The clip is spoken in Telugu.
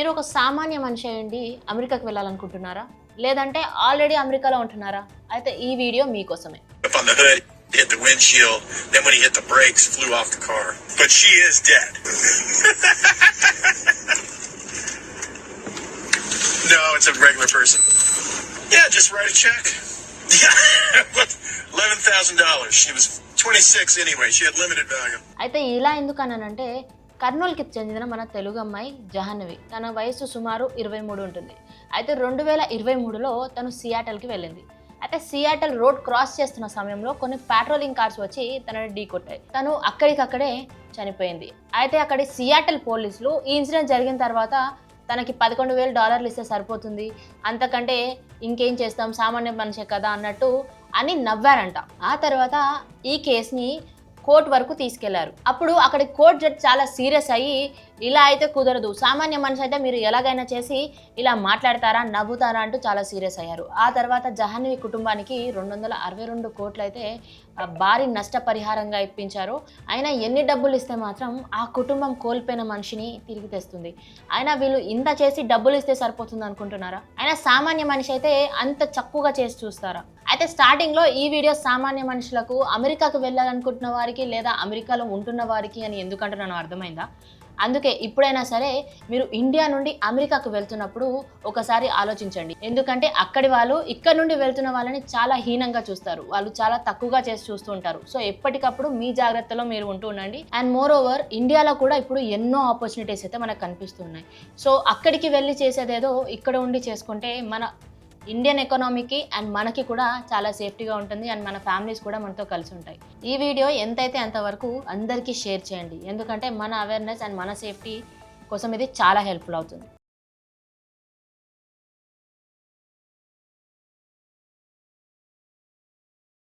మీరు ఒక సామాన్య మనిషి అయ్యుండి అమెరికాకి వెళ్ళాలనుకుంటున్నారా? లేదంటే ఆల్రెడీ అమెరికాలో ఉంటున్నారా? అయితే ఈ వీడియో మీకోసమే. Up on the hood, hit the windshield, then when he hit the brakes, flew off the car. But she is dead. No, it's a regular person. Yeah, just write a check. $11,000. She was 26 anyway. She had limited value. అయితే ఇలా ఎందుకన్నానంటే కర్నూలుకి చెందిన మన తెలుగు అమ్మాయి జహన్నవి. తన వయసు సుమారు 23 ఉంటుంది. అయితే 2023లో తను సియాటల్కి వెళ్ళింది. అయితే సియాటల్ రోడ్ క్రాస్ చేస్తున్న సమయంలో కొన్ని పాట్రోలింగ్ కార్స్ వచ్చి తనని ఢీకొట్టాయి. తను అక్కడికక్కడే చనిపోయింది. అయితే అక్కడి సియాటల్ పోలీసులు ఈ ఇన్సిడెంట్ జరిగిన తర్వాత తనకి $11,000 ఇస్తే సరిపోతుంది, అంతకంటే ఇంకేం చేస్తాం, సామాన్య మనిషే కదా అన్నట్టు అని నవ్వారంట. ఆ తర్వాత ఈ కేసుని కోర్టు వరకు తీసుకెళ్లారు. అప్పుడు అక్కడి కోర్టు జడ్జి చాలా సీరియస్ అయ్యి, ఇలా అయితే కుదరదు, సామాన్య మనిషి అయితే మీరు ఎలాగైనా చేసి ఇలా మాట్లాడతారా, నవ్వుతారా అంటూ చాలా సీరియస్ అయ్యారు. ఆ తర్వాత జహన్నవి కుటుంబానికి 262 కోట్లు అయితే భారీ నష్టపరిహారంగా ఇప్పించారు. అయినా ఎన్ని డబ్బులు ఇస్తే మాత్రం ఆ కుటుంబం కోల్పోయిన మనిషిని తిరిగి తెస్తుంది. అయినా వీళ్ళు ఇంత చేసి డబ్బులు ఇస్తే సరిపోతుంది అనుకుంటున్నారా? అయినా సామాన్య మనిషి అయితే అంత చక్కుగా చేసి చూస్తారా? అయితే స్టార్టింగ్లో ఈ వీడియో సామాన్య మనుషులకు, అమెరికాకు వెళ్ళాలనుకుంటున్న వారికి లేదా అమెరికాలో ఉంటున్న వారికి అని ఎందుకంటున్నానో అర్థమైందా? అందుకే ఇప్పుడైనా సరే మీరు ఇండియా నుండి అమెరికాకు వెళ్తున్నప్పుడు ఒకసారి ఆలోచించండి. ఎందుకంటే అక్కడి వాళ్ళు ఇక్కడ నుండి వెళ్తున్న వాళ్ళని చాలా హీనంగా చూస్తారు, వాళ్ళు చాలా తక్కువగా చేసి చూస్తూ ఉంటారు. సో ఎప్పటికప్పుడు మీ జాగ్రత్తలో మీరు ఉంటూ ఉండండి. అండ్ మోర్ ఓవర్ ఇండియాలో కూడా ఇప్పుడు ఎన్నో ఆపర్చునిటీస్ అయితే మనకు కనిపిస్తున్నాయి. సో అక్కడికి వెళ్ళి చేసేదేదో ఇక్కడ ఉండి చేసుకుంటే మన ఇండియన్ ఎకానమీకి అండ్ మనకి కూడా చాలా సేఫ్టీగా ఉంటుంది. అండ్ మన ఫ్యామిలీస్ కూడా మనతో కలిసి ఉంటాయి. ఈ వీడియో ఎంతైతే అంతవరకు అందరికీ షేర్ చేయండి. ఎందుకంటే మన అవేర్నెస్ అండ్ మన సేఫ్టీ కోసం ఇది చాలా హెల్ప్ఫుల్ అవుతుంది.